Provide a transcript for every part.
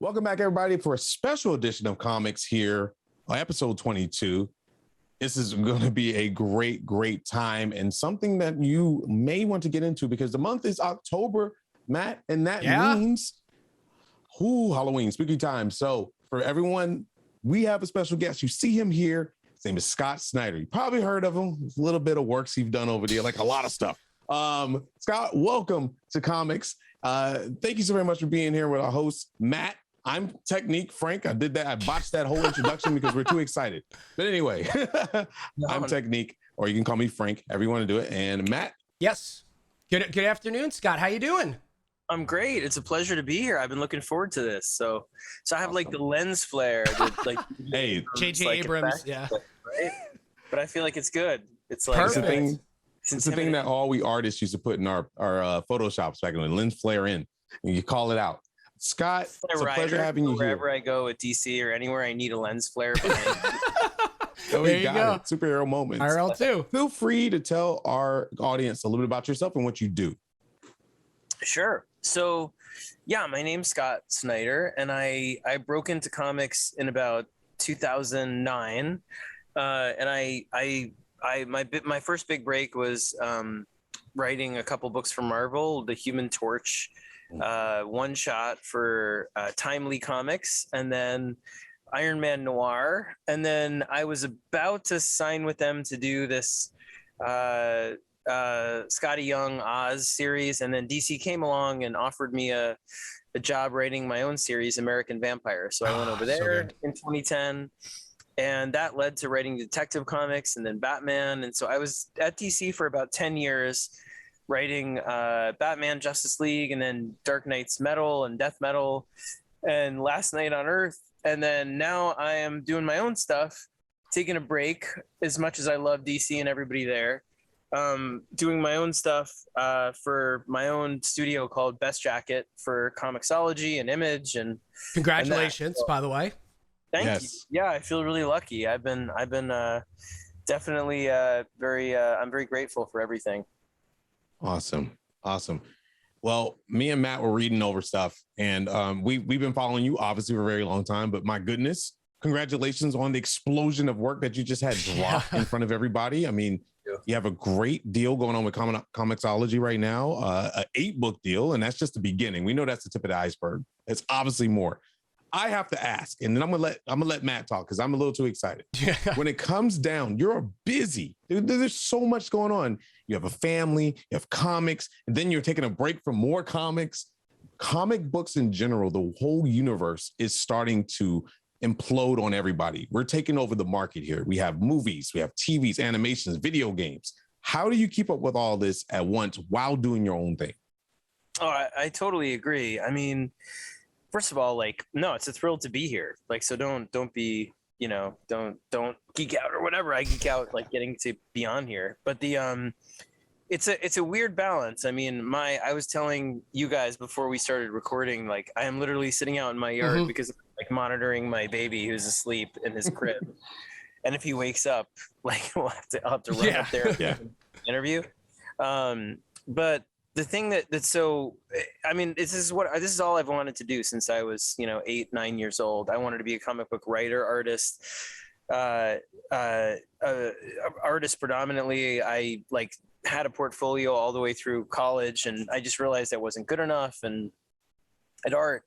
Welcome back, everybody, for a special edition of Comics here, episode 22. This is going to be a great, great time and something that you may want to get into because the month is October, Matt, and that means Halloween, spooky time. So for everyone, we have a special guest. You see him here. His name is Scott Snyder. You probably heard of him. There's a little bit of works he's done over there, like a lot of stuff. Scott, welcome to Comics. Thank you so very much for being here with our host, Matt. I'm Technique Frank. I botched that whole introduction because we're too excited. But anyway, I'm Technique, or you can call me Frank, however you want to do it. And Matt? Yes. Good afternoon, Scott. How you doing? I'm great. It's a pleasure to be here. I've been looking forward to this. So I have like the lens flare, like hey, J.J. like Abrams, effect, yeah. Right? But I feel like it's good. It's like perfect. It's the thing that all we artists used to put in our Photoshops back when lens flare in, and you call it out. Scott, it's a pleasure having you here. Wherever I go at DC or anywhere, I need a lens flare behind. Oh, there you go. It. Superhero moments. IRL too. Feel free to tell our audience a little bit about yourself and what you do. Sure. So, yeah, my name's Scott Snyder, and I broke into comics in about 2009, and my first big break was writing a couple books for Marvel, The Human Torch. One shot for Timely Comics, and then Iron Man Noir, and then I was about to sign with them to do this Scotty Young Oz series, and then DC came along and offered me a job writing my own series, American Vampire. So I went over there in 2010, and that led to writing Detective Comics and then Batman. And so I was at DC for about 10 years. Writing Batman, Justice League, and then Dark Knight's Metal and Death Metal, and Last Night on Earth. And then now I am doing my own stuff, taking a break as much as I love DC and everybody there. Doing my own stuff for my own studio called Best Jacket for Comixology and Image. And congratulations, by the way. Thank you. Yeah, I feel really lucky. I've been definitely I'm very grateful for everything. Awesome. Well, me and Matt were reading over stuff, and we've been following you obviously for a very long time, but my goodness, congratulations on the explosion of work that you just had dropped in front of everybody. I mean, you have a great deal going on with Comixology right now, an 8-book deal, and that's just the beginning. We know that's the tip of the iceberg. It's obviously more. I have to ask, and then I'm gonna let Matt talk because I'm a little too excited. When it comes down, you're busy. There's so much going on. You have a family, you have comics, and then you're taking a break from more comics. Comic books in general, the whole universe is starting to implode on everybody. We're taking over the market here. We have movies, we have TVs, animations, video games. How do you keep up with all this at once while doing your own thing? Oh, I totally agree. I mean, first of all, like, no, it's a thrill to be here. Like, so don't be, don't geek out or whatever. I geek out like getting to be on here. But it's a weird balance. I mean, I was telling you guys before we started recording, like I am literally sitting out in my yard because I'm like monitoring my baby who's asleep in his crib. And if he wakes up, like I'll have to run up there and interview. But the thing that's so, I mean, this is all I've wanted to do since I was, 8, 9 years old. I wanted to be a comic book writer, artist, artist predominantly. I like had a portfolio all the way through college, and I just realized that wasn't good enough and at art,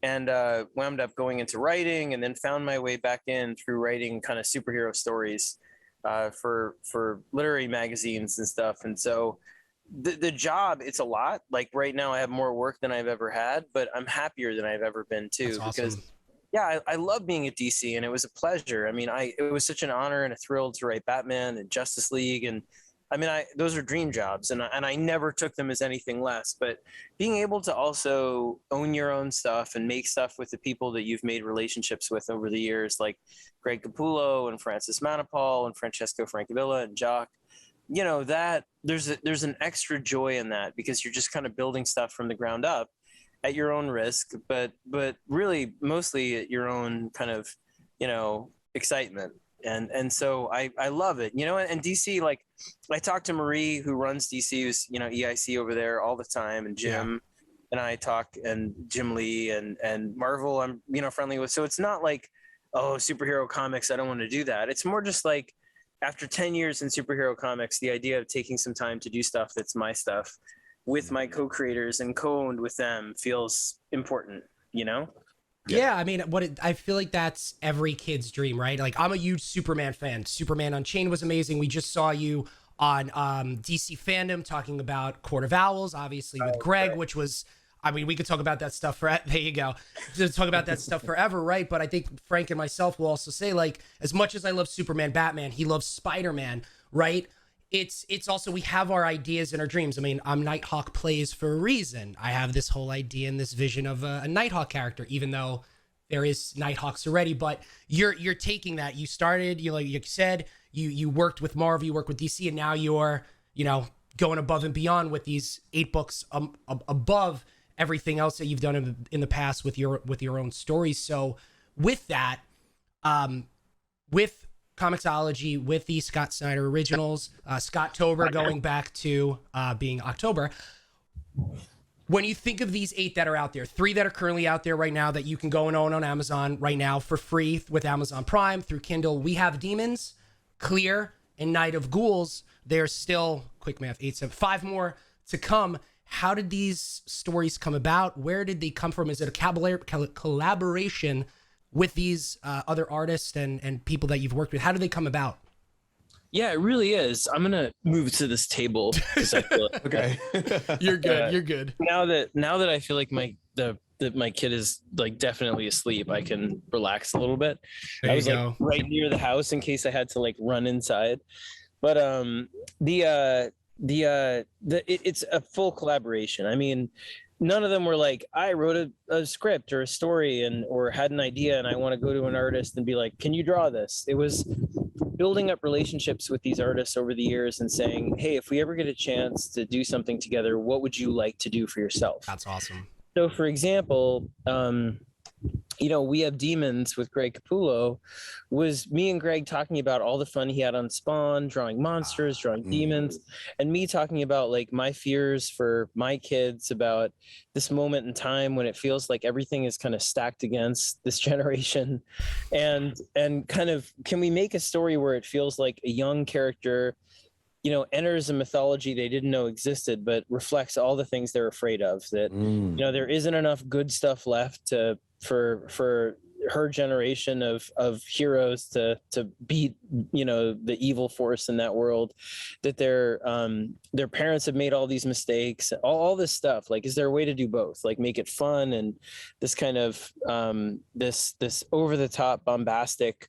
and wound up going into writing, and then found my way back in through writing kind of superhero stories for literary magazines and stuff. And so the job, it's a lot. Like right now I have more work than I've ever had, but I'm happier than I've ever been too. That's awesome. Because I love being at DC, and it was a pleasure. I mean, it was such an honor and a thrill to write Batman and Justice League, and I mean, those are dream jobs, and I never took them as anything less. But being able to also own your own stuff and make stuff with the people that you've made relationships with over the years, like Greg Capullo and Francis Manapul and Francesco Francavilla and Jock, that there's an extra joy in that, because you're just kind of building stuff from the ground up at your own risk, but really mostly at your own kind of, excitement. And so I love it, and DC, like I talk to Marie, who runs DC, who's, EIC over there all the time, and Jim and I talk, and Jim Lee and Marvel I'm, you know, friendly with. So it's not like, oh, superhero comics, I don't want to do that. It's more just like, after 10 years in superhero comics, the idea of taking some time to do stuff that's my stuff with my co-creators and co-owned with them feels important, you know? Yeah, I mean, I feel like that's every kid's dream, right? Like, I'm a huge Superman fan. Superman Unchained was amazing. We just saw you on DC Fandom talking about Court of Owls, obviously with Greg, right. Which was, I mean, we could talk about that stuff there you go. Just talk about that stuff forever, right? But I think Frank and myself will also say, like, as much as I love Superman, Batman, he loves Spider-Man, right? It's also, we have our ideas and our dreams. I mean, I'm Nighthawk plays for a reason. I have this whole idea and this vision of a Nighthawk character, even though there is Nighthawks already. But you're taking that. You started, like you said, you worked with Marvel, you worked with DC, and now you're, going above and beyond with these 8 books above everything else that you've done in the past with your own stories. So with that, with Comixology, with the Scott Snyder originals, Scott-tober going back to being October, when you think of these 8 that are out there, 3 that are currently out there right now that you can go and own on Amazon right now for free with Amazon Prime through Kindle, we have Demons, Clear, and Night of Ghouls. There's still, quick math, 5 more to come. How did these stories come about? Where did they come from? Is it a collaboration with these other artists and people that you've worked with? How do they come about? Yeah, it really is. I'm gonna move to this table because I feel like, okay. You're good. You're good. Now that I feel like my kid is like definitely asleep, I can relax a little bit. There I was like right near the house in case I had to like run inside. But it's a full collaboration. I mean, none of them were like, I wrote a script or a story or had an idea and I want to go to an artist and be like, can you draw this? It was building up relationships with these artists over the years and saying, hey, if we ever get a chance to do something together, what would you like to do for yourself? That's awesome. So for example, We Have Demons with Greg Capullo was me and Greg talking about all the fun he had on Spawn, drawing monsters, drawing demons, and me talking about like my fears for my kids about this moment in time when it feels like everything is kind of stacked against this generation, and kind of, can we make a story where it feels like a young character enters a mythology they didn't know existed, but reflects all the things they're afraid of, that, there isn't enough good stuff left for her generation of heroes to beat, the evil force in that world, that their parents have made all these mistakes, all this stuff. Like, is there a way to do both? Like, make it fun and this kind of, this over the top bombastic,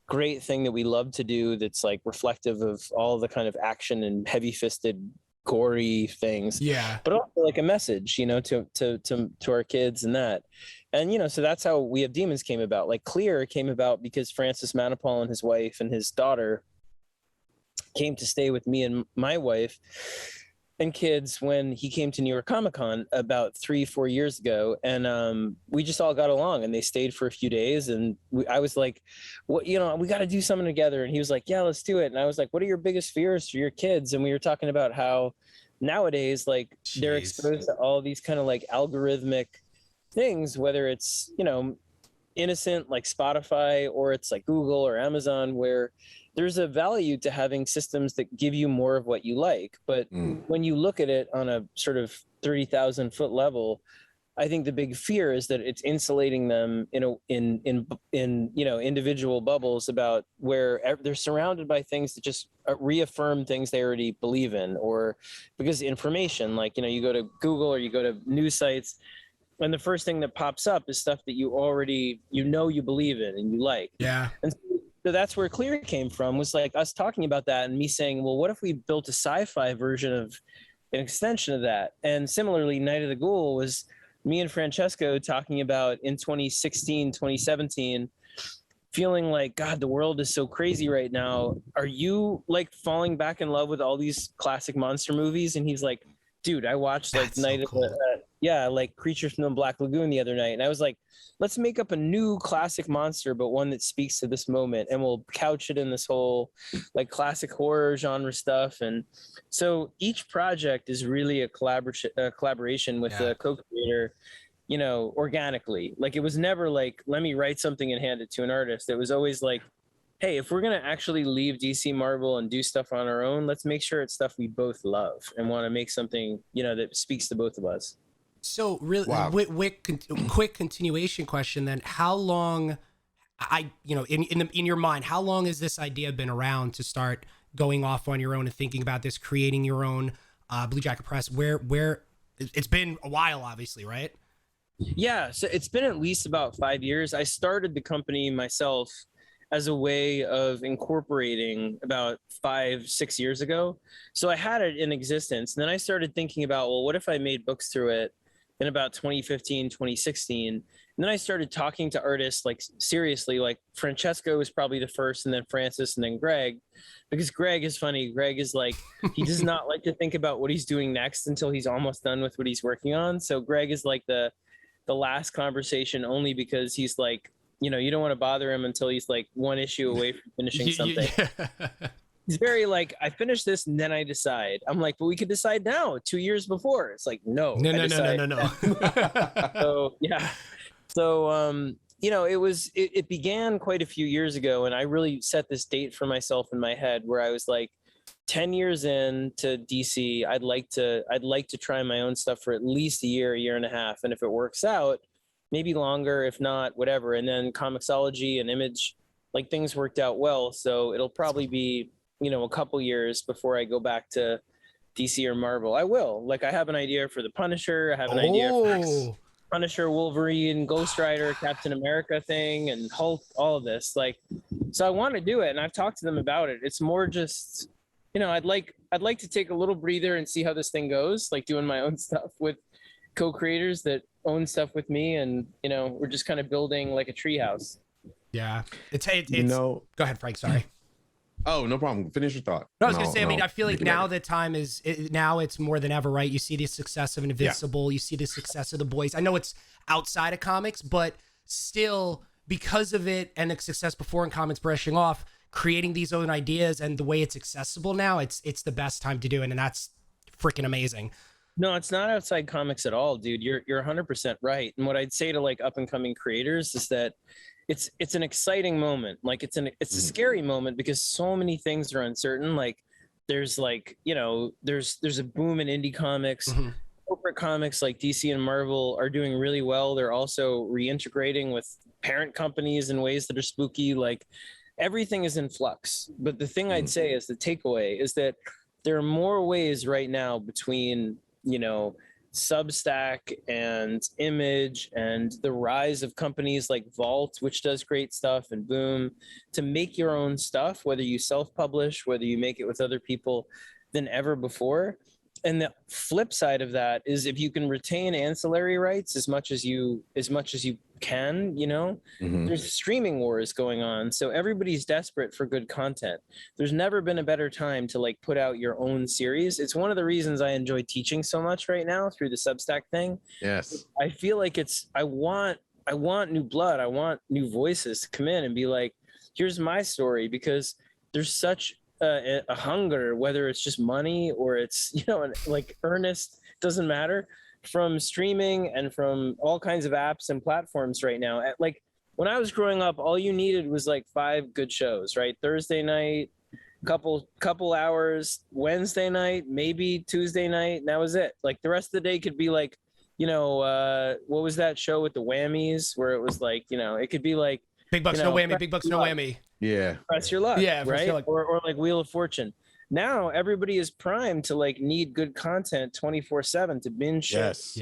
great thing that we love to do that's like reflective of all the kind of action and heavy-fisted gory things, but also like a message to our kids and that. And so that's how We Have Demons came about. Like, Clear came about because Francis Manipal and his wife and his daughter came to stay with me and my wife and kids when he came to New York Comic Con about 3-4 years ago, and we just all got along, and they stayed for a few days, and I was like, "What, we got to do something together," and he was like, "Yeah, let's do it." And I was like, "What are your biggest fears for your kids?" And we were talking about how nowadays, like, they're exposed to all these kind of like algorithmic things, whether it's innocent like Spotify or it's like Google or Amazon, where there's a value to having systems that give you more of what you like. But when you look at it on a sort of 30,000 foot level, I think the big fear is that it's insulating them in individual bubbles about where they're surrounded by things that just reaffirm things they already believe in, or because information, like, you go to Google or you go to news sites, and the first thing that pops up is stuff that you already, you believe in and you like. Yeah. And so that's where Clear came from, was like us talking about that and me saying, well, what if we built a sci-fi version of an extension of that? And similarly, Night of the Ghoul was me and Francesco talking about in 2016, 2017, feeling like, God, the world is so crazy right now. Are you like falling back in love with all these classic monster movies? And he's like, dude, I watched like yeah, like Creatures from the Black Lagoon the other night, and I was like, let's make up a new classic monster, but one that speaks to this moment, and we'll couch it in this whole like classic horror genre stuff. And so each project is really a collaboration with the co-creator, you know, organically. Like it was never like, let me write something and hand it to an artist. It was always like, hey, if we're going to actually leave DC Marvel and do stuff on our own, let's make sure it's stuff we both love and want to make something, you know, that speaks to both of us. So really, quick continuation question then. How long, you know, in your mind, how long has this idea been around to start going off on your own and thinking about this, creating your own Blue Jacket Press? Where it's been a while, obviously, right? Yeah, so it's been at least about 5 years. I started the company myself as a way of incorporating about 5-6 years ago. So I had it in existence. And then I started thinking about, well, what if I made books through it in about 2015, 2016? And then I started talking to artists, like seriously, like Francesco was probably the first, and then Francis, and then Greg, because Greg is funny. Greg is like, he does not like to think about what he's doing next until he's almost done with what he's working on. So Greg is like the last conversation, only because he's like, you know, you don't want to bother him until he's like one issue away from finishing something. He's very like, I finish this and then I decide. I'm like, but we could decide now, 2 years before. It's like, no. So yeah. So you know, it began quite a few years ago, and I really set this date for myself in my head where I was like, 10 years into DC, I'd like to try my own stuff for at least a year and a half. And if it works out, maybe longer, if not, whatever. And then Comixology and Image, like things worked out well. So it'll probably be, you know, a couple years before I go back to DC or Marvel. I will. Like I have an idea for the Punisher. I have an idea for Punisher, Wolverine, Ghost Rider, Captain America thing, and Hulk, all of this. Like, so I want to do it. And I've talked to them about it. It's more just, you know, I'd like to take a little breather and see how this thing goes, like doing my own stuff with co-creators that own stuff with me, and you know, we're just kind of building like a treehouse. Yeah, it's you know. Go ahead, Frank. Sorry. Oh, no problem. Finish your thought. No, I was gonna say. I mean, I feel like now the time is now it's more than ever, right? You see the success of Invincible. You see the success of The Boys. I know it's outside of comics, but still, because of it and the success before in comics brushing off, creating these own ideas and the way it's accessible now, it's the best time to do it, and that's freaking amazing. No, it's not outside comics at all, dude. You're 100% right. And what I'd say to like up and coming creators is that it's an exciting moment. Like it's a scary moment because so many things are uncertain. Like there's like, you know, there's a boom in indie comics. Corporate comics like DC and Marvel are doing really well. They're also reintegrating with parent companies in ways that are spooky. Like everything is in flux. But the thing I'd say is the takeaway is that there are more ways right now between, you know, Substack and Image and the rise of companies like Vault, which does great stuff, and Boom, to make your own stuff, whether you self-publish, whether you make it with other people, than ever before. And the flip side of that is if you can retain ancillary rights as much as you can, you know, there's streaming wars going on. So everybody's desperate for good content. There's never been a better time to like put out your own series. It's one of the reasons I enjoy teaching so much right now through the Substack thing. Yes. I feel like I want new blood. I want new voices to come in and be like, here's my story, because there's such a hunger, whether it's just money or it's, you know, like earnest, doesn't matter, from streaming and from all kinds of apps and platforms right now. Like when I was growing up, all you needed was like 5 good shows, right? Thursday night, couple hours, Wednesday night, maybe Tuesday night, and that was it. Like the rest of the day could be like, you know, what was that show with the whammies where it was like, you know, it could be like Big Bucks, no whammy, Big Bucks, no whammy. Yeah. Press your luck. Yeah, right. Your luck. Or like Wheel of Fortune. Now everybody is primed to like need good content 24/7 to binge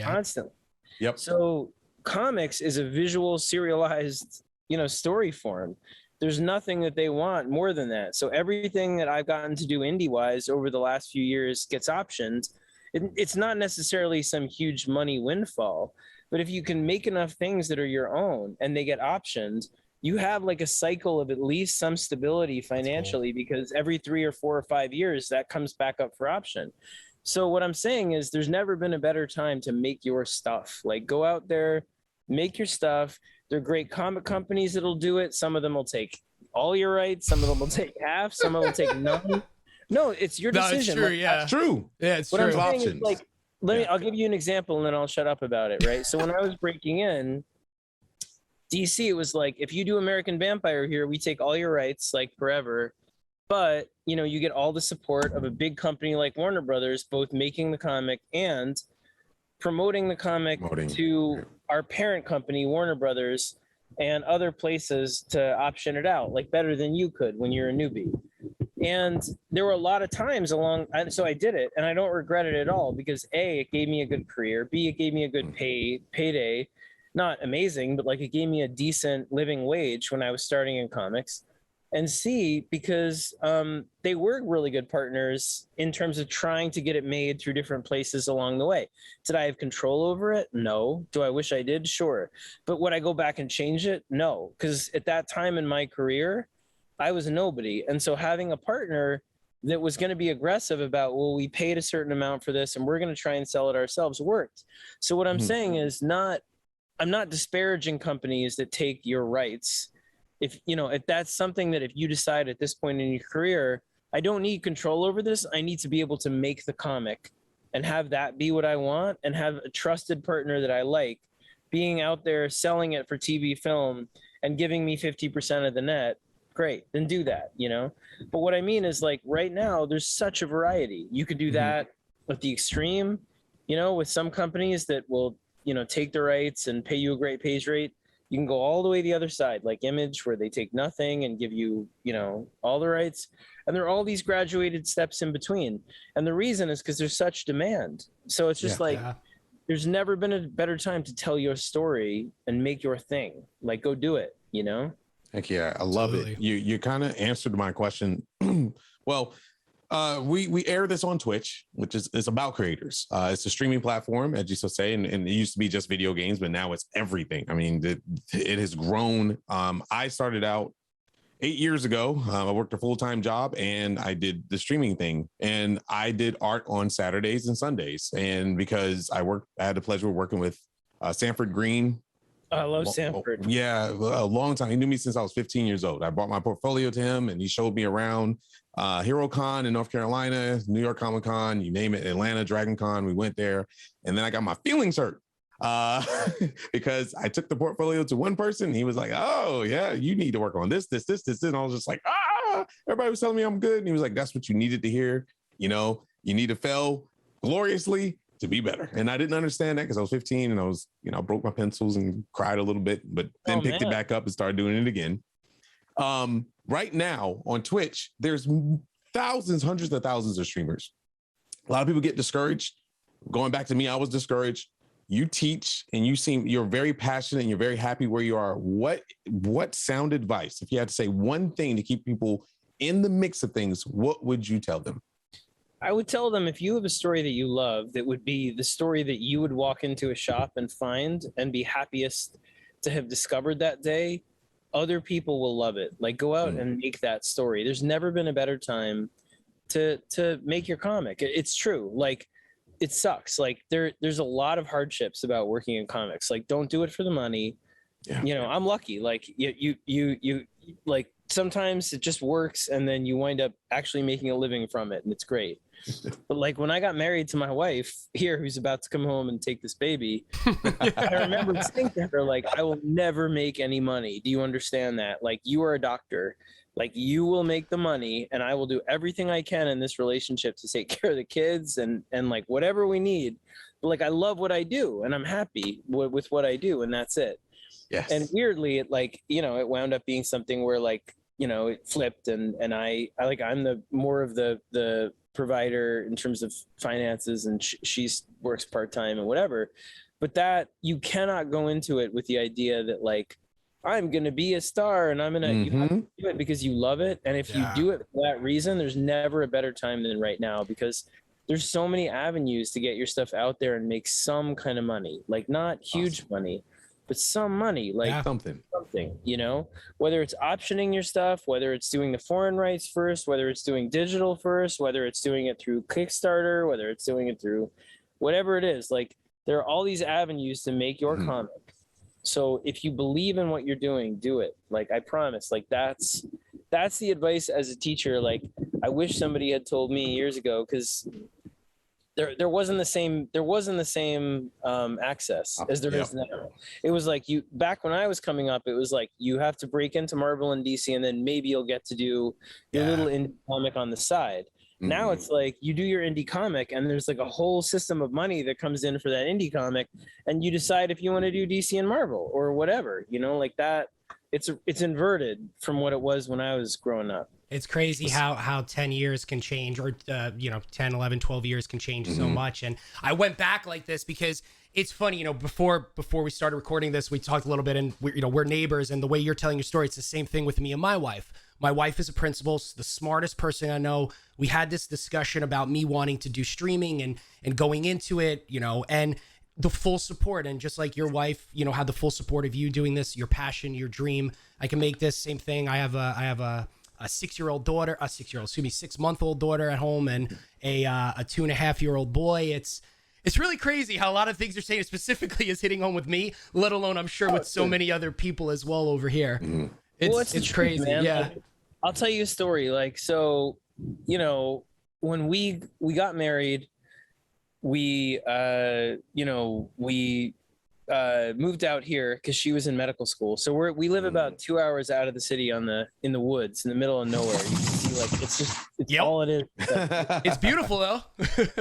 constantly. Yep. So comics is a visual serialized, you know, story form. There's nothing that they want more than that. So everything that I've gotten to do indie wise over the last few years gets optioned. It's not necessarily some huge money windfall, but if you can make enough things that are your own and they get optioned, you have like a cycle of at least some stability financially, because every 3 or 4 or 5 years that comes back up for option. So what I'm saying is there's never been a better time to make your stuff. Like go out there, make your stuff. They're great comic companies that'll do it. Some of them will take all your rights. Some of them will take half. Some of them will take none. No, it's your decision. No, it's true, like, yeah. That's true. Yeah, it's what true. I'm saying Options. is like, I'll give you an example and then I'll shut up about it, right? So when I was breaking in DC, it was like, if you do American Vampire here, we take all your rights like forever. But, you know, you get all the support of a big company like Warner Brothers, both making the comic and promoting the comic to our parent company, Warner Brothers, and other places to option it out, like better than you could when you're a newbie. And there were a lot of times so I did it, and I don't regret it at all because A, it gave me a good career. B, it gave me a good payday. Not amazing, but like it gave me a decent living wage when I was starting in comics. And C, because they were really good partners in terms of trying to get it made through different places along the way. Did I have control over it? No. Do I wish I did? Sure. But would I go back and change it? No. Because at that time in my career, I was a nobody. And so having a partner that was going to be aggressive about, well, we paid a certain amount for this and we're going to try and sell it ourselves worked. So what I'm saying is I'm not disparaging companies that take your rights. If that's something that if you decide at this point in your career, I don't need control over this. I need to be able to make the comic and have that be what I want and have a trusted partner that I like being out there selling it for TV film and giving me 50% of the net. Great, then do that, But what I mean is like right now, there's such a variety. You could do that at the extreme, with some companies that will, take the rights and pay you a great page rate. You can go all the way the other side, like Image, where they take nothing and give you, all the rights. And there are all these graduated steps in between. And the reason is because there's such demand. So it's just there's never been a better time to tell your story and make your thing. Like, go do it, Heck yeah, I love it. You kind of answered my question. Well, we air this on Twitch, which is about creators. It's a streaming platform, as you so say, and it used to be just video games, but now it's everything. I mean, it has grown. I started out 8 years ago. I worked a full-time job and I did the streaming thing, and I did art on Saturdays and Sundays. And because I had the pleasure of working with Sanford Green. I love Sanford. Yeah, a long time. He knew me since I was 15 years old. I brought my portfolio to him and he showed me around HeroCon in North Carolina, New York Comic Con, you name it, Atlanta Dragon Con. We went there and then I got my feelings hurt because I took the portfolio to one person. He was like, oh yeah, you need to work on this. And I was just like, everybody was telling me I'm good. And he was like, that's what you needed to hear. You need to fail gloriously to be better. And I didn't understand that because I was 15 and I was, broke my pencils and cried a little bit, but then picked it back up and started doing it again. Right now on Twitch, there's thousands, hundreds of thousands of streamers. A lot of people get discouraged. Going back to me, I was discouraged. You teach and you're very passionate and you're very happy where you are. What sound advice, if you had to say one thing to keep people in the mix of things, what would you tell them? I would tell them if you have a story that you love, that would be the story that you would walk into a shop and find and be happiest to have discovered that day, other people will love it. Like go out and make that story. There's never been a better time to make your comic. It's true. Like it sucks. Like there's a lot of hardships about working in comics. Like don't do it for the money. Yeah. I'm lucky. Like you like sometimes it just works and then you wind up actually making a living from it and it's great. But like when I got married to my wife here, who's about to come home and take this baby, I remember saying to her, like, I will never make any money. Do you understand that? Like you are a doctor, like you will make the money and I will do everything I can in this relationship to take care of the kids and like whatever we need. But like, I love what I do and I'm happy with what I do. And that's it. Yes. And weirdly, it like, it wound up being something where like, it flipped and I'm the more of the provider in terms of finances and she works part-time and whatever, but that you cannot go into it with the idea that like, I'm going to be a star and I'm going to you have to do it because you love it. And if you do it for that reason, there's never a better time than right now because there's so many avenues to get your stuff out there and make some kind of money, like not huge money, but some money, like Yeah. Something. you know, whether it's optioning your stuff, whether it's doing the foreign rights first, whether it's doing digital first, whether it's doing it through Kickstarter, whether it's doing it through whatever it is. Like there are all these avenues to make your comic. So if you believe in what you're doing, do it. Like I promise, like that's the advice as a teacher. Like I wish somebody had told me years ago, because there wasn't the same access as there is now. It was like you back when I was coming up, it was like you have to break into Marvel and DC, and then maybe you'll get to do your little indie comic on the side. Now it's like you do your indie comic, and there's like a whole system of money that comes in for that indie comic, and you decide if you want to do DC and Marvel or whatever, you know, like that. It's inverted from what it was when I was growing up. It's crazy how 10 years can change, or 10, 11, 12 years can change so much. And I went back like this because it's funny, you know, before we started recording this, we talked a little bit, and we're neighbors, and the way you're telling your story, it's the same thing with me and my wife. My wife is a principal, the smartest person I know. We had this discussion about me wanting to do streaming and going into it, you know, and the full support. And just like your wife, you know, had the full support of you doing this, your passion, your dream. I can make this same thing. I have a 6-year-old daughter, 6-month-old daughter at home, and a 2.5-year-old boy. It's really crazy how a lot of things you're saying specifically is hitting home with me, let alone I'm sure with so many other people as well over here. It's crazy, man. Yeah. Like, I'll tell you a story. Like, so, you know, when we got married, we moved out here because she was in medical school. So we live about 2 hours out of the city in the woods, in the middle of nowhere. You can see, like, it's all it is. It's beautiful though.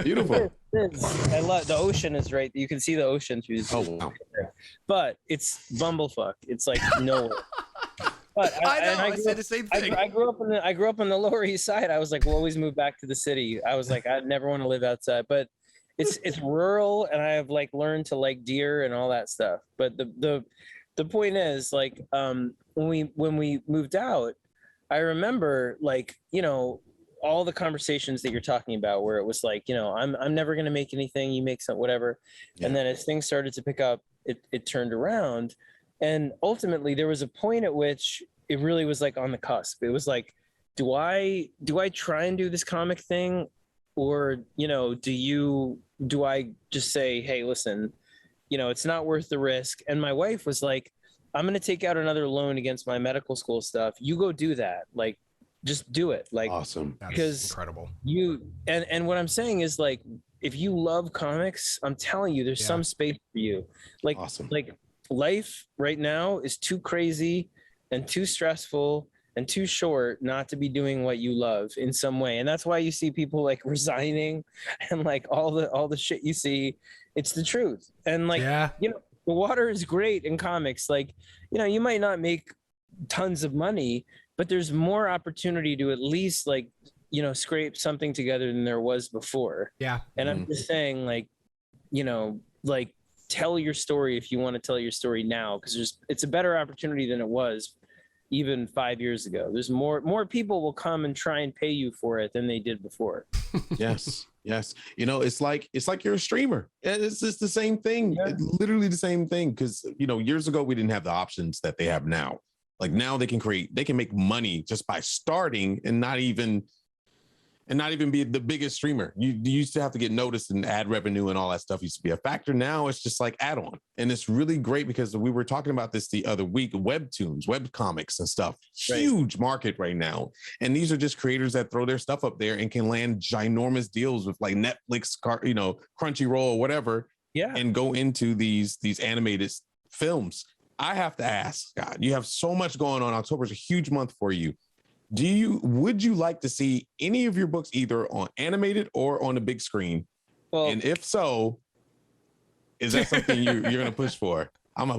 Beautiful. I love the ocean is right. You can see the ocean through this. Oh wow. But it's bumblefuck. It's like nowhere. But I said the same thing. I grew up on the Lower East Side. I was like, we'll always move back to the city. I was like, I never want to live outside. But it's rural, and I have like learned to like deer and all that stuff. But the point is, like, when we moved out, I remember, like, you know, all the conversations that you're talking about, where it was like, you know, I'm never gonna make anything, you make some whatever. And then as things started to pick up, it turned around. And ultimately there was a point at which it really was like on the cusp. It was like, do I try and do this comic thing, or, you know, do I just say, hey, listen, you know, it's not worth the risk? And my wife was like, I'm going to take out another loan against my medical school stuff. You go do that. Like, just do it. Like, awesome. That's incredible. And what I'm saying is, like, if you love comics, I'm telling you, there's some space for you. Like, like life right now is too crazy and too stressful and too short not to be doing what you love in some way. And that's why you see people like resigning and like all the shit you see. It's the truth. And like, you know, the water is great in comics. Like, you know, you might not make tons of money, but there's more opportunity to at least, like, you know, scrape something together than there was before. Yeah. And I'm just saying, like, you know, like, tell your story if you want to tell your story now, because it's a better opportunity than it was even 5 years ago. There's more people will come and try and pay you for it than they did before. Yes. You know, it's like you're a streamer. It's just the same thing. It's literally the same thing. Because, you know, years ago we didn't have the options that they have now. Like, now they can make money just by starting and not even be the biggest streamer. You used to have to get noticed, and ad revenue and all that stuff used to be a factor. Now it's just like add-on. And it's really great because we were talking about this the other week, webtoons, web comics and stuff, huge market right now. And these are just creators that throw their stuff up there and can land ginormous deals with like Netflix, you know, Crunchyroll or whatever, and go into these animated films. I have to ask, Scott, you have so much going on. October is a huge month for you. Would you like to see any of your books either on animated or on the big screen? Well, and if so, is that something you're going to push for? I'm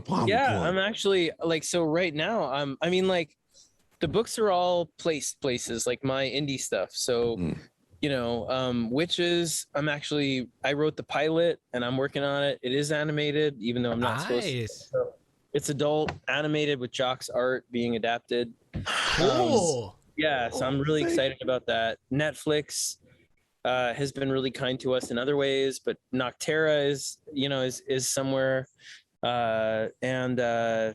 actually, like, so right now, I mean, like, the books are all placed places, like my indie stuff. So, you know, Witches, I wrote the pilot and I'm working on it. It is animated, even though I'm not supposed to. So it's adult animated with Jock's art being adapted. Cool. So I'm really excited about that. Netflix has been really kind to us in other ways, but Noctera is somewhere Yeah,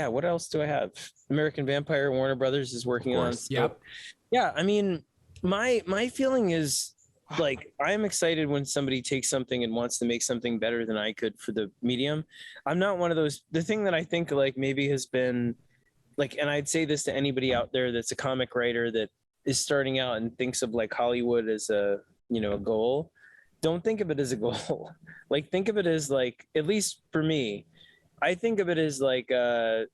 what else do I have? American Vampire, Warner Brothers is working on. So, Yep. yeah, I mean, my feeling is like I'm excited when somebody takes something and wants to make something better than I could for the medium. I'm not one of those. The thing that I think like maybe has been like, and I'd say this to anybody out there that's a comic writer that is starting out and thinks of like Hollywood as a a goal. Don't think of it as a goal. Like think of it as like, at least for me, I think of it as like a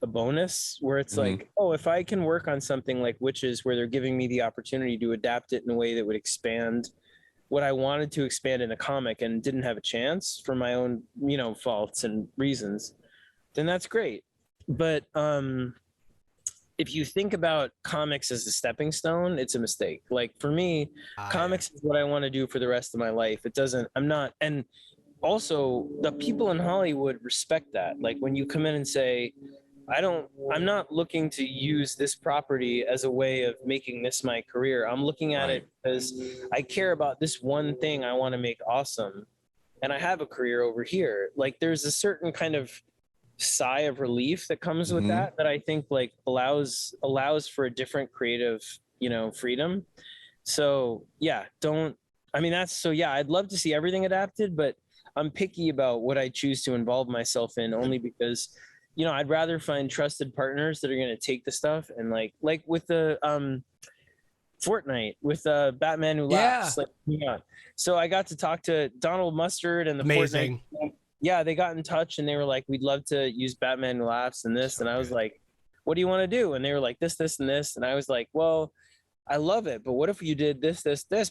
bonus where it's like, oh, if I can work on something like Witches where they're giving me the opportunity to adapt it in a way that would expand what I wanted to expand in a comic and didn't have a chance for my own, faults and reasons, then that's great. But if you think about comics as a stepping stone, it's a mistake. Like for me, comics is what I want to do for the rest of my life. And also the people in Hollywood respect that. Like when you come in and say, I'm not looking to use this property as a way of making this my career. I'm looking at it because I care about this one thing I want to make awesome. And I have a career over here. Like there's a certain kind of sigh of relief that comes with that I think like allows for a different creative, freedom. So yeah, I'd love to see everything adapted, but I'm picky about what I choose to involve myself in only because, I'd rather find trusted partners that are going to take the stuff and like with the Fortnite with Batman Who Laughs. So I got to talk to Donald Mustard and the Amazing. Fortnite. Yeah, they got in touch and they were like, we'd love to use Batman Who Laughs and this. And I was like, what do you want to do? And they were like, this, and this. And I was like, well, I love it, but what if you did this,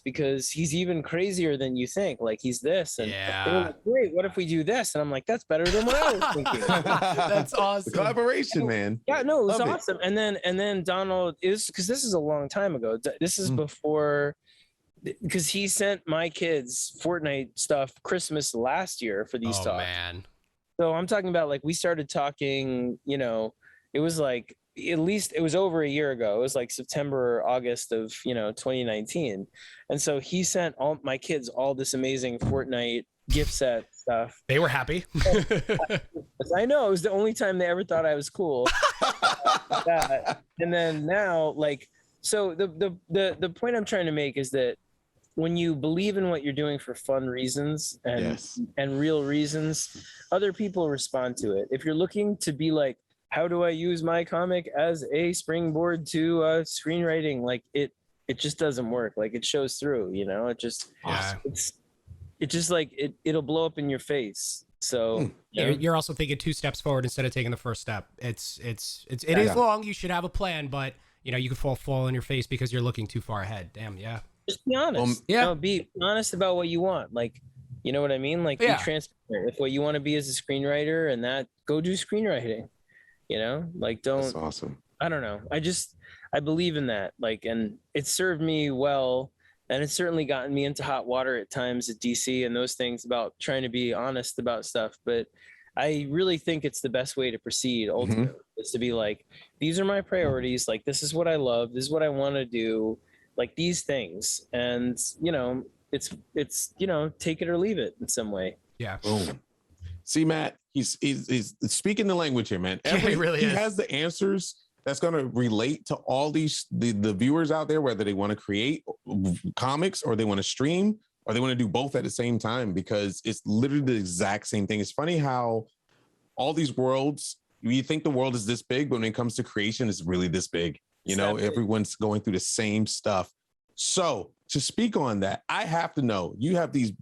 because he's even crazier than you think. Like he's this, and they were like, great. What if we do this? And I'm like, that's better than what I was thinking. That's awesome. The collaboration, man. Yeah, no, it was awesome. And then Donald is, because this is a long time ago. This is before, because he sent my kids Fortnite stuff Christmas last year for these talks. Man. So I'm talking about like we started talking. It was like, at least it was over a year ago. It was like September or August of 2019, and so he sent all my kids all this amazing Fortnite gift set stuff. They were happy. I know, it was the only time they ever thought I was cool. And then now, like, so the point I'm trying to make is that when you believe in what you're doing for fun reasons and real reasons, other people respond to it. If you're looking to be like, how do I use my comic as a springboard to screenwriting? Like it just doesn't work. Like it shows through, it just, it's just like, it'll blow up in your face. So you're also thinking 2 steps forward instead of taking the first step. It is long. You should have a plan, but you can fall on your face because you're looking too far ahead. Damn. Yeah. Just be honest. Be honest about what you want. Like, you know what I mean? Like be transparent. If what you want to be is a screenwriter and that, go do screenwriting. Like don't. That's awesome. I don't know. I believe in that. Like, and it served me well, and it's certainly gotten me into hot water at times at DC and those things about trying to be honest about stuff. But I really think it's the best way to proceed. Ultimately, is to be like, these are my priorities. Like, this is what I love. This is what I want to do. Like these things, and it's take it or leave it in some way. Yeah. Boom. See, Matt, he's speaking the language here, man. He really is. He has the answers that's going to relate to all these the viewers out there, whether they want to create comics or they want to stream or they want to do both at the same time, because it's literally the exact same thing. It's funny how all these worlds, you think the world is this big, but when it comes to creation, it's really this big. Everyone's going through the same stuff. So to speak on that, I have to know, you have these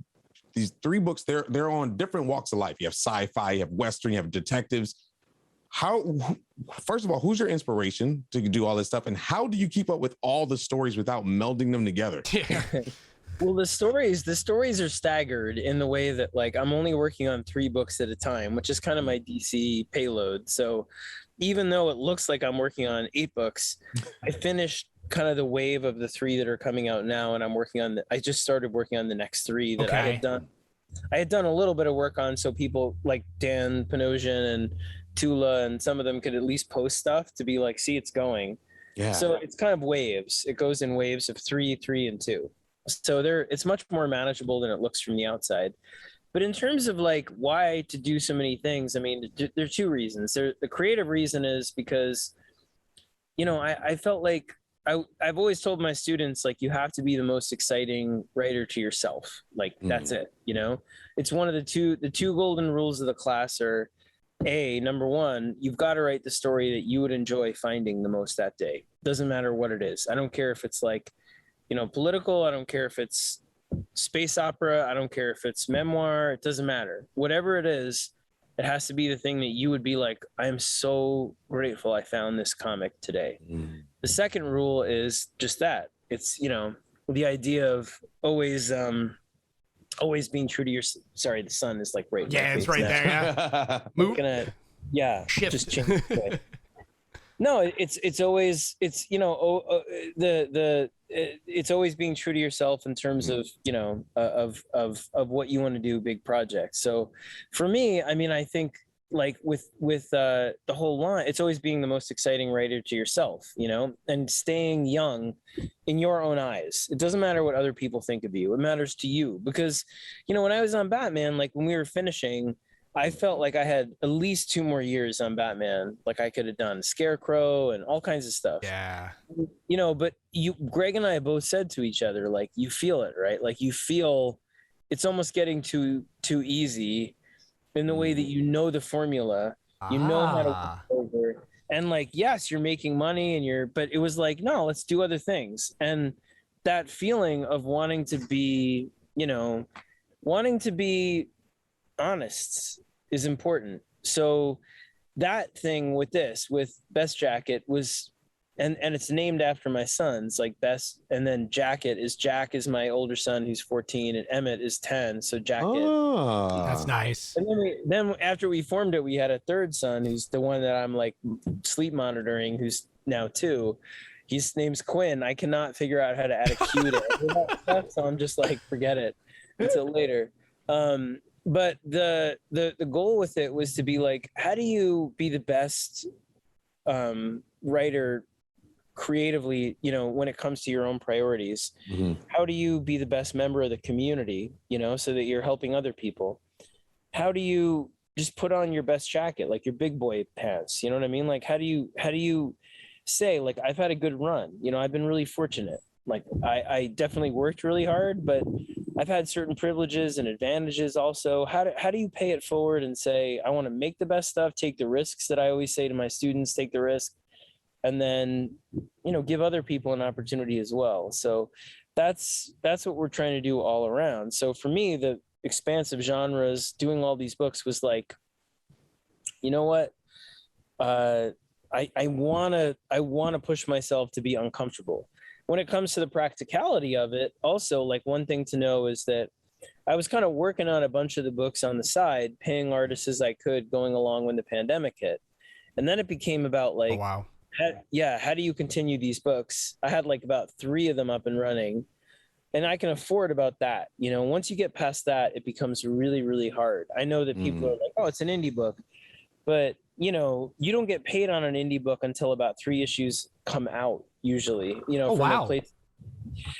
3 books, they're on different walks of life. You have sci-fi, you have Western, you have detectives. First of all, who's your inspiration to do all this stuff? And how do you keep up with all the stories without melding them together? Well, the stories are staggered in the way that like I'm only working on 3 books at a time, which is kind of my DC payload. So even though it looks like I'm working on 8 books, I finished kind of the wave of the 3 that are coming out now, and I just started working on the next 3 that I had done a little bit of work on, so people like Dan Panosian and Tula and some of them could at least post stuff to be like, see, it's going. Yeah. So it's kind of waves. It goes in waves of 3, 3, and 2. So it's much more manageable than it looks from the outside. But in terms of like why to do so many things, I mean, there are two reasons. The creative reason is because, I felt like I've always told my students, like, you have to be the most exciting writer to yourself. Like, that's it, It's one of the two golden rules of the class are, number one, you've got to write the story that you would enjoy finding the most that day. Doesn't matter what it is. I don't care if it's like, political. I don't care if it's space opera. I don't care if it's memoir. It doesn't matter. Whatever it is, it has to be the thing that you would be like, I am so grateful I found this comic today. The second rule is just that. It's, the idea of always being true to your, sorry, the sun is like right. Yeah, it's right now. There. Yeah. Yeah. Shift. Just change. No, it's always, it's, it's always being true to yourself in terms of, of what you want to do, big projects. So for me, I mean, I think like with the whole line, it's always being the most exciting writer to yourself, and staying young in your own eyes. It doesn't matter what other people think of you. It matters to you because, when I was on Batman, like when we were finishing, I felt like I had at least 2 more years on Batman. Like I could have done Scarecrow and all kinds of stuff. Yeah. But Greg and I both said to each other, like, you feel it, right? Like you feel it's almost getting too easy in the way that the formula, how to work over. And like, yes, you're making money but it was like, no, let's do other things. And that feeling of wanting to be honest is important. So that thing with Best Jacket was, and it's named after my sons, like Best, and then Jack is my older son who's 14, and Emmett is 10, so Jacket. Oh, that's nice. And then after we formed it, we had a third son who's the one that I'm like sleep monitoring, who's now 2. His name's Quinn. I cannot figure out how to add a Q to it, so I'm just like, forget it until later. But the goal with it was to be like, how do you be the best writer creatively, when it comes to your own priorities? How do you be the best member of the community, so that you're helping other people? How do you just put on your best jacket, like your big boy pants? You know what I mean? Like, how do you say, like, I've had a good run, I've been really fortunate. Like I definitely worked really hard, but I've had certain privileges and advantages also. How do you pay it forward and say, I want to make the best stuff, take the risks that I always say to my students, take the risk, and then, give other people an opportunity as well. So that's what we're trying to do all around. So for me, the expansive genres, doing all these books was like, you know what? I want to push myself to be uncomfortable. When it comes to the practicality of it, also, like, one thing to know is that I was kind of working on a bunch of the books on the side, paying artists as I could going along when the pandemic hit. And then it became about like, oh, wow. How do you continue these books? I had like about 3 of them up and running, and I can afford about that. Once you get past that, it becomes really, really hard. I know that people are like, oh, it's an indie book, but you don't get paid on an indie book until about 3 issues come out usually, oh, wow.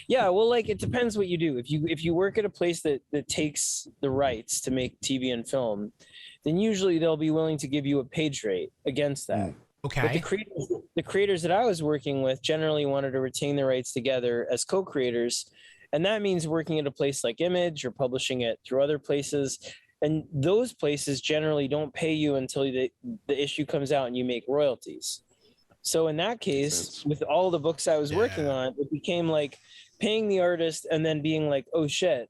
Yeah, well, like, it depends what you do. If you work at a place that takes the rights to make TV and film, then usually they'll be willing to give you a page rate against that. Okay. But the creators that I was working with generally wanted to retain the rights together as co-creators, and that means working at a place like Image or publishing it through other places. And those places generally don't pay you until the issue comes out and you make royalties. So in that case, with all the books I was working on, it became like paying the artist and then being like, oh shit,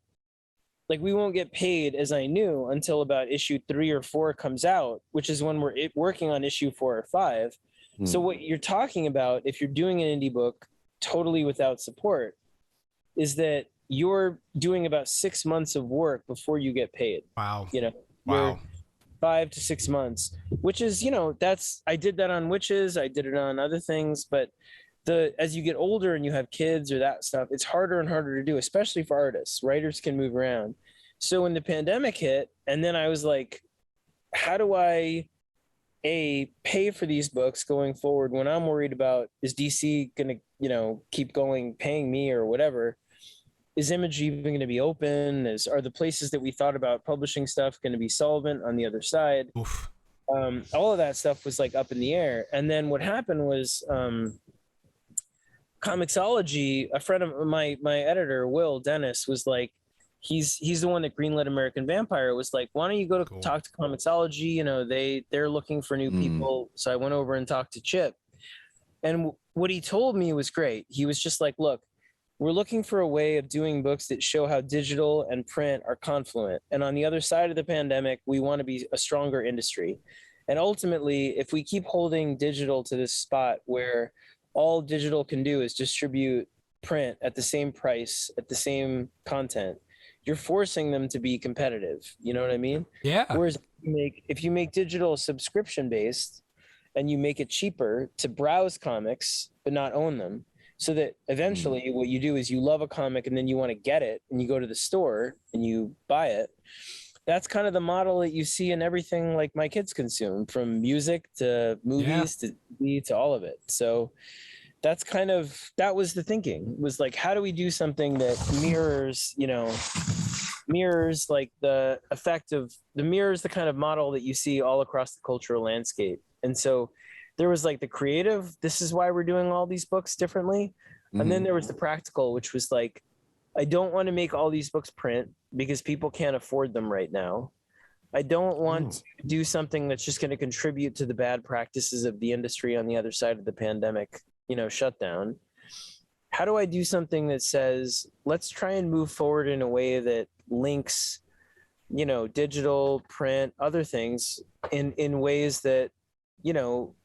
like we won't get paid as I knew until about issue 3 or 4 comes out, which is when we're working on issue 4 or 5. So what you're talking about, if you're doing an indie book totally without support, is that you're doing about 6 months of work before you get paid. Wow. Wow. 5 to 6 months, which is, I did that on Witches. I did it on other things, but as you get older and you have kids or that stuff, it's harder and harder to do, especially for artists. Writers can move around. So when the pandemic hit, and then I was like, how do I pay for these books going forward when I'm worried about, is DC going to, keep going, paying me or whatever? is Image even going to be open? Are the places that we thought about publishing stuff going to be solvent on the other side? Oof. All of that stuff was like up in the air. And then what happened was Comixology, a friend of my editor, Will Dennis, was like, he's the one that greenlit American Vampire, was like, why don't you go to talk to Comixology? You know, they're looking for new people. So I went over and talked to Chip. And what he told me was great. He was just like, look, we're looking for a way of doing books that show how digital and print are confluent. And on the other side of the pandemic, we want to be a stronger industry. And ultimately, if we keep holding digital to this spot where all digital can do is distribute print at the same price, at the same content, you're forcing them to be competitive. You know what I mean? Yeah. Whereas if you make digital subscription based and you make it cheaper to browse comics, but not own them, so that eventually what you do is you love a comic and then you want to get it and you go to the store and you buy it. That's kind of the model that you see in everything like my kids consume, from music to movies to TV to all of it. So that was the thinking, was like, how do we do something that mirrors like the effect of the kind of model that you see all across the cultural landscape. And so there was like the creative, this is why we're doing all these books differently. And then there was the practical, which was like, I don't want to make all these books print because people can't afford them right now. I don't want to do something that's just going to contribute to the bad practices of the industry on the other side of the pandemic, shutdown. How do I do something that says, let's try and move forward in a way that links, digital, print, other things in ways that,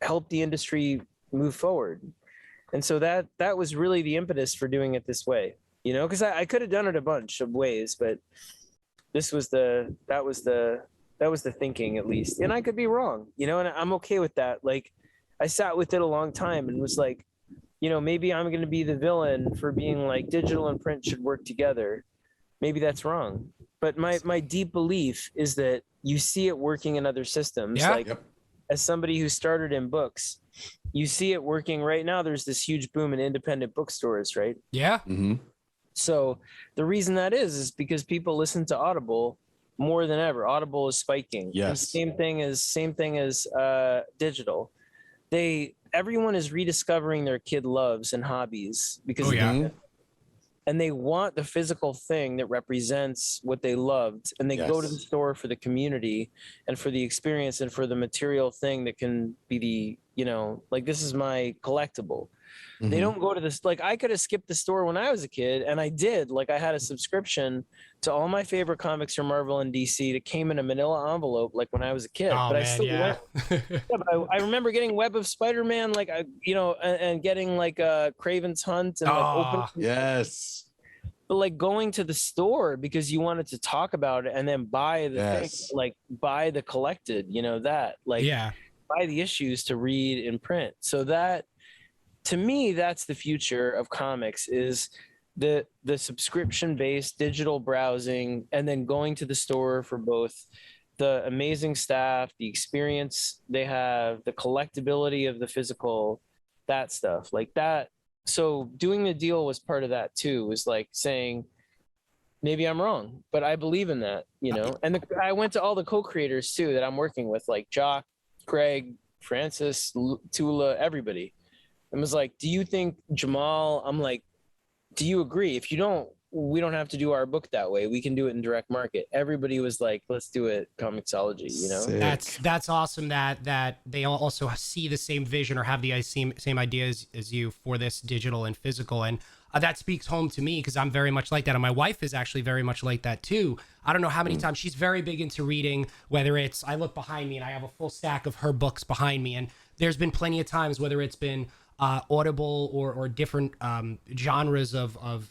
help the industry move forward. And so that was really the impetus for doing it this way, because I could have done it a bunch of ways, but that was the thinking, at least. And I could be wrong, and I'm okay with that. Like, I sat with it a long time and was like, maybe I'm going to be the villain for being like digital and print should work together. Maybe that's wrong. But my deep belief is that you see it working in other systems. As somebody who started in books, you see it working right now. There's this huge boom in independent bookstores, right? Yeah. Mm-hmm. So the reason that is because people listen to Audible more than ever. Audible is spiking. Yes. And same thing as digital. Everyone is rediscovering their kid loves and hobbies because and they want the physical thing that represents what they loved, and they go to the store for the community and for the experience and for the material thing that can be the like, this is my collectible. They don't go to this, like, I could have skipped the store when I was a kid, and I did. Like, I had a subscription to all my favorite comics from Marvel and DC that came in a manila envelope, like, when I was a kid. Oh, but man, I still went. But I remember getting Web of Spider-Man, like, and getting like Craven's Hunt and like yes. But like going to the store because you wanted to talk about it and then buy the thing, like buy the collected, buy the issues to read in print. So that, to me, that's the future of comics, is the subscription-based digital browsing, and then going to the store for both the amazing staff, the experience they have, the collectability of the physical, that stuff like that. So doing the deal was part of that too, was like saying, maybe I'm wrong, but I believe in that, And I went to all the co-creators too that I'm working with, like Jock, Greg, Francis, Tula, everybody. And was like, do you think Jamal? I'm like, do you agree? If you don't, we don't have to do our book that way. We can do it in direct market. Everybody was like, let's do it Comixology, Sick. That's awesome that they also see the same vision or have the same ideas as you for this digital and physical. And that speaks home to me because I'm very much like that. And my wife is actually very much like that too. I don't know how many times she's very big into reading, whether it's, I look behind me and I have a full stack of her books behind me. And there's been plenty of times, whether it's been Audible or different genres of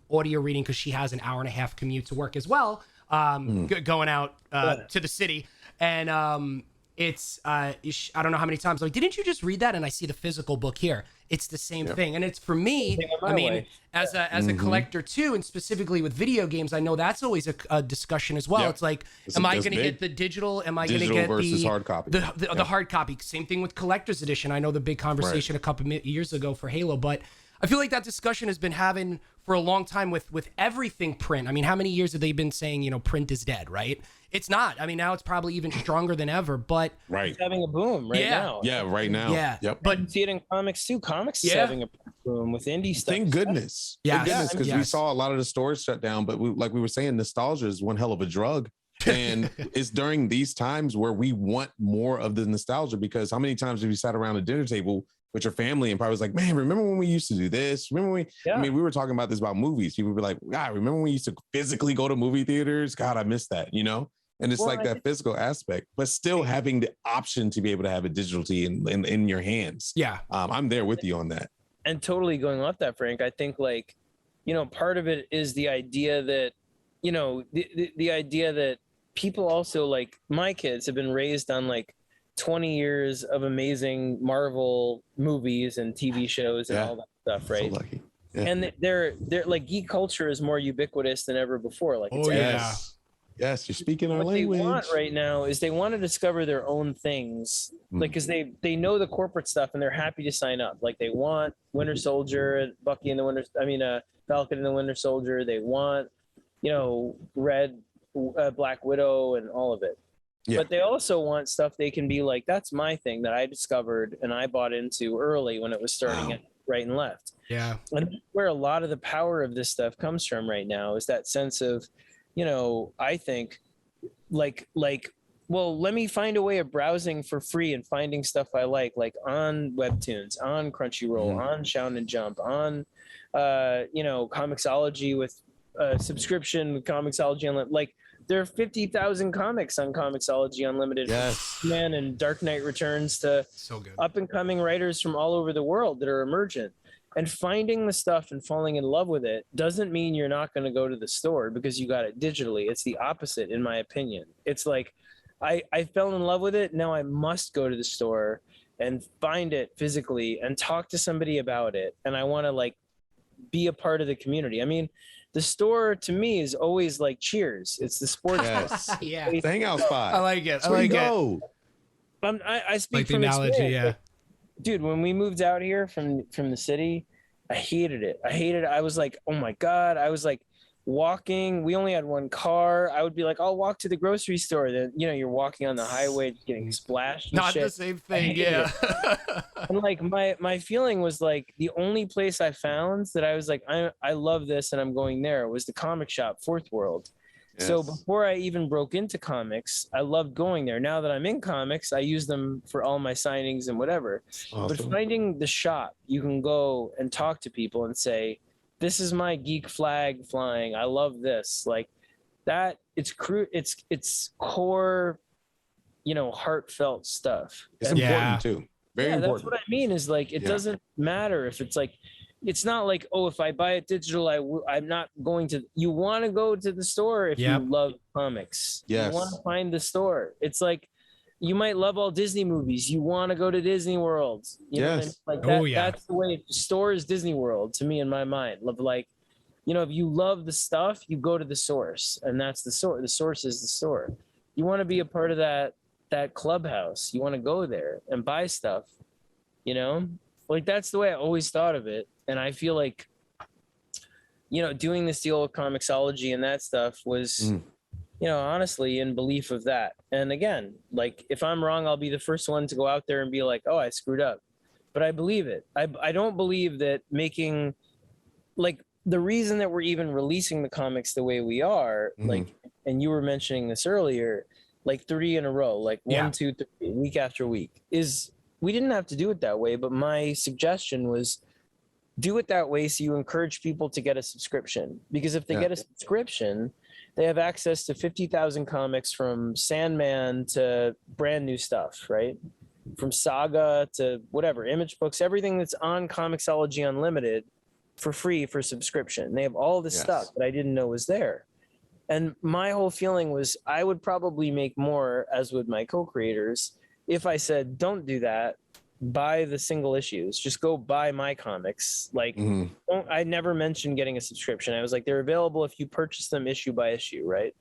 audio reading, because she has an hour and a half commute to work as well, going out to the city. And it's I don't know how many times, like, didn't you just read that? And I see the physical book here. It's the same thing. And it's, for me, I mean, as a collector too, and specifically with video games, I know that's always a discussion as well. Yeah. It's like, am I going to get the digital? Am I going to get versus the hard copy? The hard copy? Same thing with collector's edition. I know the big conversation a couple years ago for Halo, but I feel like that discussion has been having for a long time with everything print. I mean, how many years have they been saying, you know, print is dead, right? It's not. I mean, now it's probably even stronger than ever, but Right. It's having a boom right now. Yeah, right now. Yeah. Yep. But You see it in comics too. Comics is Yeah. having a boom with indie stuff. Thank goodness. Yes. Thank goodness, because we Yes. saw a lot of the stores shut down. But like we were saying, nostalgia is one hell of a drug. And it's during these times where we want more of the nostalgia, because how many times have you sat around a dinner table with your family and probably was like, man, remember when we used to do this? Remember when I mean, we were talking about this about movies. People would be like, God, remember when we used to physically go to movie theaters? God, I miss that, you know? And it's like that physical aspect, but still having the option to be able to have it digitally in your hands. yeah. I'm there with you on that. And totally going off that, Frank, I think, like, you know, part of it is the idea that, you know, the idea that people also, like, my kids have been raised on like 20 years of amazing Marvel movies and TV shows and all that stuff, right? So lucky. Yeah. And they're like, geek culture is more ubiquitous than ever before. Like, it's Yes, you're speaking our what language. they want right now is they want to discover their own things, like, because they know the corporate stuff and they're happy to sign up. Like, they want Winter Soldier, Bucky and the Falcon and the Winter Soldier. They want, you know, Black Widow and all of it. Yeah. But they also want stuff they can be like, that's my thing that I discovered and I bought into early when it was starting at right and left. Yeah. And where a lot of the power of this stuff comes from right now is that sense of, you know, I think like, well, let me find a way of browsing for free and finding stuff I like on Webtoons, on Crunchyroll, on Shonen Jump, on, you know, Comixology with subscription with Comixology Unlimited. Like, there are 50,000 comics on Comixology Unlimited. Yes. Man, and Dark Knight Returns to So good. up and coming writers from all over the world that are emergent. And finding the stuff and falling in love with it doesn't mean you're not going to go to the store because you got it digitally. It's the opposite, in my opinion. It's like, I fell in love with it. Now I must go to the store and find it physically and talk to somebody about it. And I want to, like, be a part of the community. I mean, the store to me is always like Cheers. It's the sports. Yeah. The hangout spot. I like it. That's where you go. I speak Like the from analogy, experience. yeah. Like, dude, when we moved out here from the city, I hated it. I was like, oh my God. I was like walking. We only had one car. I would be like, I'll walk to the grocery store. Then, you know, you're walking on the highway getting splashed. And Not shit. the same thing. Yeah. And like my feeling was like the only place I found that I was like, I love this and I'm going there was the comic shop, Fourth World. So before I even broke into comics, I loved going there. Now that I'm in comics, I use them for all my signings and whatever. Awesome. But finding the shop, you can go and talk to people and say, this is my geek flag flying. I love this. Like that. It's core, you know, heartfelt stuff. It's And important too. Very important. that's what I mean is like, it doesn't matter if it's like, it's not like, oh, if I buy it digital, I'm not going to. You want to go to the store if you love comics. Yes. You want to find the store. It's like you might love all Disney movies. You want to go to Disney World. You know what I mean? Like that, that's the way. Store is Disney World to me in my mind. Like, you know, if you love the stuff, you go to the source, and that's the source. The source is the store. You want to be a part of that clubhouse. You want to go there and buy stuff. You know, like that's the way I always thought of it. And I feel like, you know, doing this deal with Comixology and that stuff was, you know, honestly in belief of that. And again, like if I'm wrong, I'll be the first one to go out there and be like, oh, I screwed up. But I believe it. I don't believe that making, like, the reason that we're even releasing the comics the way we are, like, and you were mentioning this earlier, like 3 in a row, like 1, 2, 3, week after week, is we didn't have to do it that way. But my suggestion was, do it that way so you encourage people to get a subscription. Because if they get a subscription, they have access to 50,000 comics from Sandman to brand new stuff, right? From Saga to whatever, Image Books, everything that's on Comixology Unlimited for free for subscription. They have all this stuff that I didn't know was there. And my whole feeling was I would probably make more, as would my co-creators, if I said, don't do that. Buy the single issues, just go buy my comics. Like, I never mentioned getting a subscription. I was like, they're available if you purchase them issue by issue, right?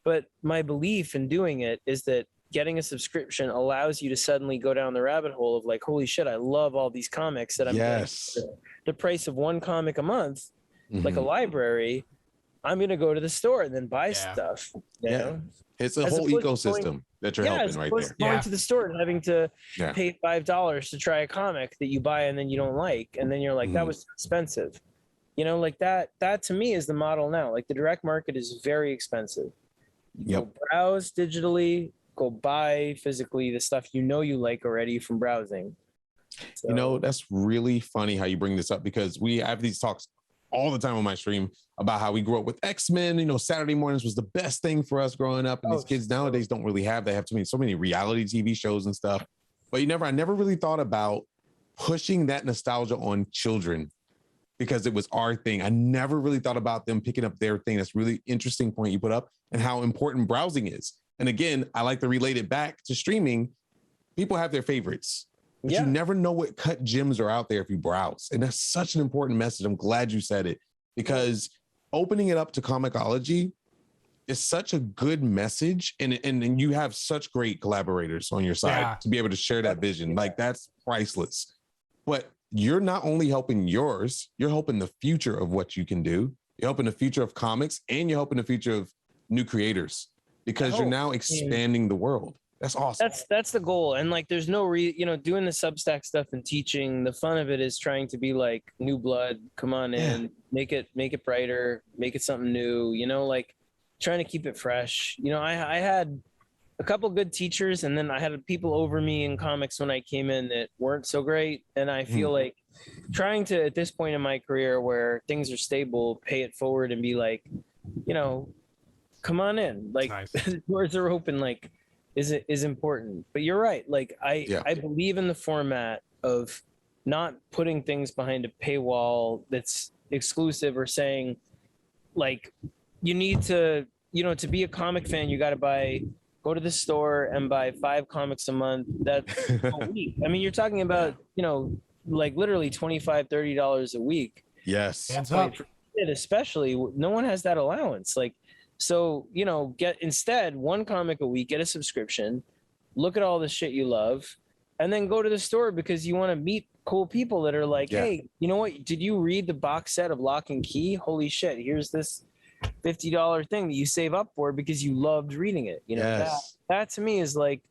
But my belief in doing it is that getting a subscription allows you to suddenly go down the rabbit hole of like, holy shit, I love all these comics that I'm getting for the price of one comic a month, like a library. I'm going to go to the store and then buy stuff. You know? It's a whole ecosystem that you're helping right there. Going to the store and having to pay $5 to try a comic that you buy and then you don't like, and then you're like, that was too expensive. You know, like that to me is the model now. Like the direct market is very expensive. Go browse digitally, go buy physically the stuff you know you like already from browsing. So, you know, that's really funny how you bring this up, because we have these talks all the time on my stream about how we grew up with X-Men. You know, Saturday mornings was the best thing for us growing up, and these kids nowadays don't really have. They have so many reality TV shows and stuff. But I never really thought about pushing that nostalgia on children, because it was our thing. I never really thought about them picking up their thing. That's a really interesting point you put up, and how important browsing is. And again, I like to relate it back to streaming. People have their favorites, but you never know what cut gems are out there if you browse. And that's such an important message. I'm glad you said it, because opening it up to Comixology is such a good message. And you have such great collaborators on your side to be able to share that vision. Like, that's priceless. But you're not only helping yours, you're helping the future of what you can do. You're helping the future of comics, and you're helping the future of new creators, because you're now expanding the world. That's awesome. That's the goal. And like, there's no doing the Substack stuff and teaching, the fun of it is trying to be like new blood. Come on in, make it brighter, make it something new, like trying to keep it fresh. I had a couple good teachers, and then I had people over me in comics when I came in that weren't so great. And I feel like trying to, at this point in my career where things are stable, pay it forward and be like, come on in, like doors are open, like is important. But you're right. Like I believe in the format of not putting things behind a paywall that's exclusive, or saying like, you need to, to be a comic fan, you got to go to the store and buy 5 comics a month. That's a week. I mean, you're talking about, like literally $25-$30 a week. Yes. Hands up. Especially, no one has that allowance. Like, so, get instead 1 comic a week, get a subscription, look at all the shit you love, and then go to the store because you want to meet cool people that are like, hey, you know what? Did you read the box set of Lock and Key? Holy shit. Here's this $50 thing that you save up for because you loved reading it. That to me is like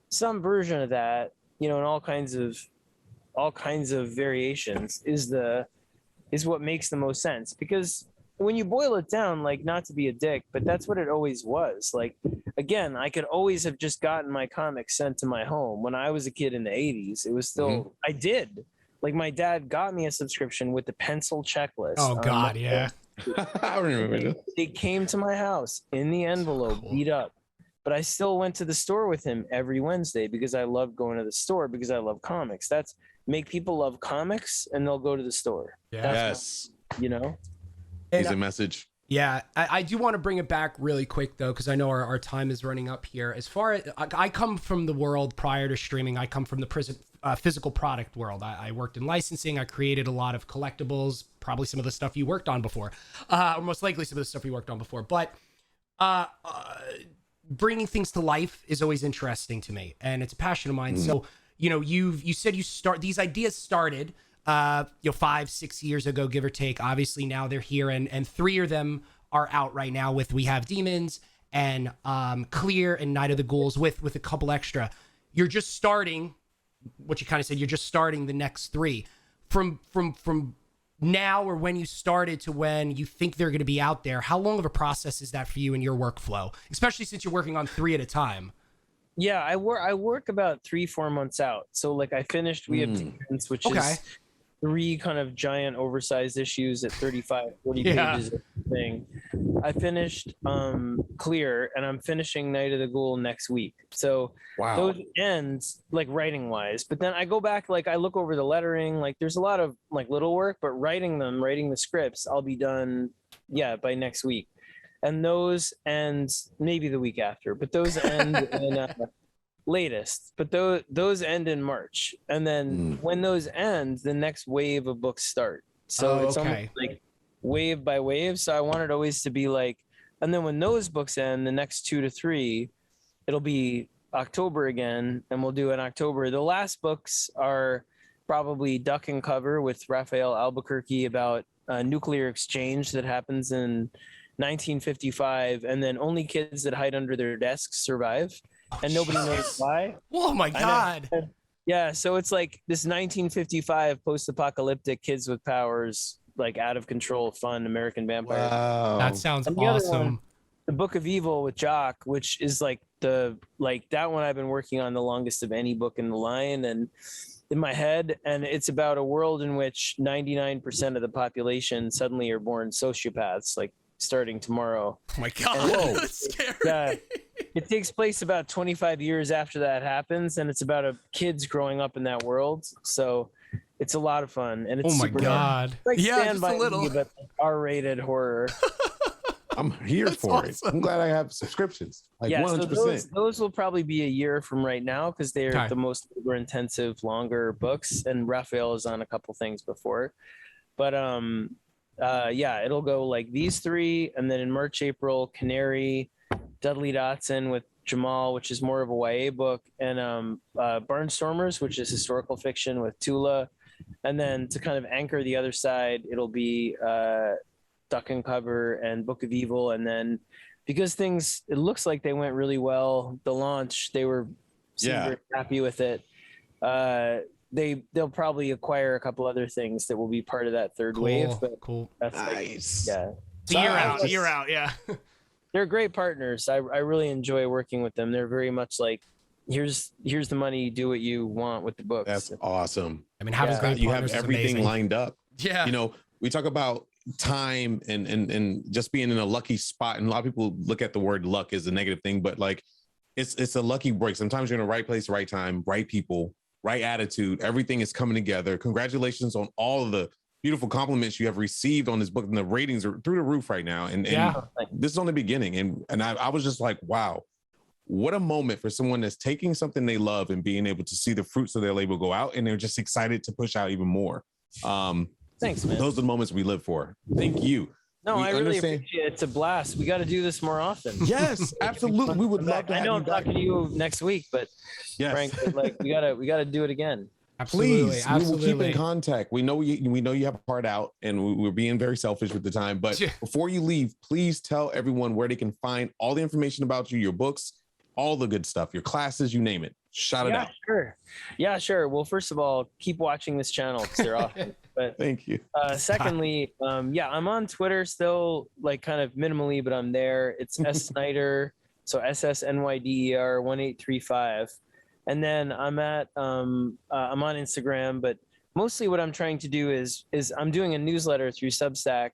some version of that, in all kinds of variations is what makes the most sense. Because when you boil it down, like, not to be a dick, but that's what it always was. Like, again, I could always have just gotten my comics sent to my home. When I was a kid in the 80s, it was still, I did. Like, my dad got me a subscription with the pencil checklist. Oh, God, yeah. I remember that. They came to my house in the envelope, beat up. But I still went to the store with him every Wednesday because I love going to the store, because I love comics. That's make people love comics, and they'll go to the store. Yes. Is a message. Yeah, I do want to bring it back really quick, though, because I know our time is running up here. As far as I come from the world prior to streaming, I come from the physical product world. I worked in licensing. I created a lot of collectibles, probably some of the stuff you worked on before, or most likely some of the stuff you worked on before. But bringing things to life is always interesting to me, and it's a passion of mine. So, you said these ideas started 5-6 years ago, give or take. Obviously now they're here, and 3 of them are out right now. We have Demons and Clear and Night of the Ghouls with a couple extra. You're just starting what you kind of said. You're just starting the next 3 from now, or when you started, to when you think they're going to be out there. How long of a process is that for you in your workflow, especially since you're working on 3 at a time? Yeah, I work about 3-4 months out. So like I finished We Have Demons, which is 3 kind of giant oversized issues at 35, 40 pages thing. I finished Clear, and I'm finishing Night of the Ghoul next week. So those ends, like writing wise, but then I go back, like I look over the lettering, like there's a lot of like little work, but writing the scripts, I'll be done by next week. And those ends maybe the week after, but those end in latest, but those end in March. And then when those end, the next wave of books start. So it's almost like wave by wave. So I wanted always to be like, and then when those books end, the next 2 to 3, it'll be October again, and we'll do in October. The last books are probably Duck and Cover with Raphael Albuquerque about a nuclear exchange that happens in 1955, and then Only Kids That Hide Under Their Desks Survive, and nobody knows why. Oh my God. Yeah, so it's like this 1955 post-apocalyptic kids with powers, like out of control, fun American vampire. Wow. That sounds And the other awesome. one, The Book of Evil with Jock, which is like that one I've been working on the longest of any book in the line and in my head, and it's about a world in which 99% of the population suddenly are born sociopaths, like starting tomorrow. Oh my God. That's scary. Yeah. It takes place about 25 years after that happens, and it's about kids growing up in that world. So it's a lot of fun, and it's Oh my super God. dark. Like Yeah, Stand just By a little. Me, but R-rated horror. I'm here That's for it. awesome. I'm glad I have subscriptions. Like Yeah, 100%. so those will probably be a year from right now because they're Okay. the most labor-intensive, longer books, and Raphael is on a couple things before. But yeah, it'll go like these three, and then in March, April, Canary, Dudley Dotson with Jamal, which is more of a YA book, and Barnstormers, which is historical fiction with Tula, and then to kind of anchor the other side, it'll be Duck and Cover and Book of Evil, and then because it looks like they went really well, the launch, they seemed very happy with it. They'll probably acquire a couple other things that will be part of that third wave. But Cool. that's Nice. yeah. Year out. Yeah. They're great partners. I really enjoy working with them. They're very much like, here's the money, do what you want with the books. That's awesome. I mean, having Yeah. great You partners have is everything amazing. lined up. Yeah. You know, we talk about time and just being in a lucky spot, and a lot of people look at the word luck as a negative thing, but like it's a lucky break. Sometimes you're in the right place, right time, right people, right attitude. Everything is coming together. Congratulations on all of the beautiful compliments you have received on this book, and the ratings are through the roof right now. And this is only the beginning. And I was just like, wow, what a moment for someone that's taking something they love and being able to see the fruits of their labor go out, and they're just excited to push out even more. Thanks, man. Those are the moments we live for. Thank you. No, We I really understand. appreciate it. It's a blast. We got to do this more often. Yes, absolutely. We would love to I have know you I'm back. talking to you next week, but Yes. Frank, like we gotta do it again. Absolutely. Please, Absolutely. we will keep in contact. We know you have a heart out, and we're being very selfish with the time. But Yeah. before you leave, please tell everyone where they can find all the information about you, your books, all the good stuff, your classes, you name it. Shout it out. Sure. Yeah, sure. Well, first of all, keep watching this channel because they're awesome. But Thank you. secondly, yeah, I'm on Twitter still, like kind of minimally, but I'm there. It's S Snyder, so SSNYDER 1835, and then I'm on Instagram. But mostly, what I'm trying to do is I'm doing a newsletter through Substack,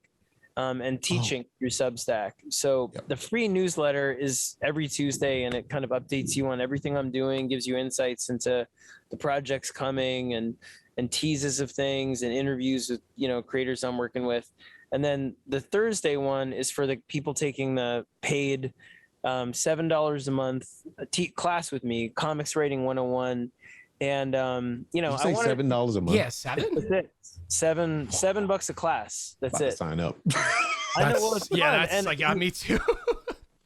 and teaching through Substack. So the free newsletter is every Tuesday, and it kind of updates you on everything I'm doing, gives you insights into the projects coming, and teases of things and interviews with creators I'm working with. And then the Thursday one is for the people taking the paid $7 a month class with me, Comics Writing 101. And Did you I say wanted, $7 a month. Yeah, $7. that's it. $7 a class. That's About to it. sign up. I know, well, it's fun. That's And like, yeah, me too.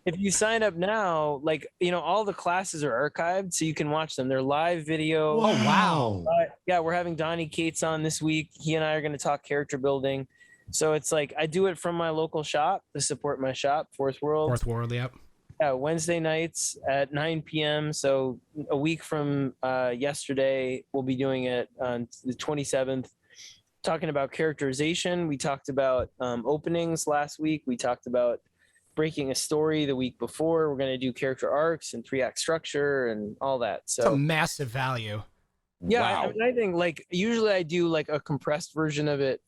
if you sign up now, like all the classes are archived, so you can watch them. They're live video. Oh, wow. Yeah, we're having Donnie Cates on this week. He and I are going to talk character building. So it's like I do it from my local shop to support my shop, Fourth World. Fourth World, yep. Yeah, Wednesday nights at 9 p.m. So a week from yesterday, we'll be doing it on the 27th, talking about characterization. We talked about openings last week. We talked about breaking a story the week before. We're going to do character arcs and 3-act structure and all that. It's a So massive value. yeah, Wow. I think like usually I do like a compressed version of it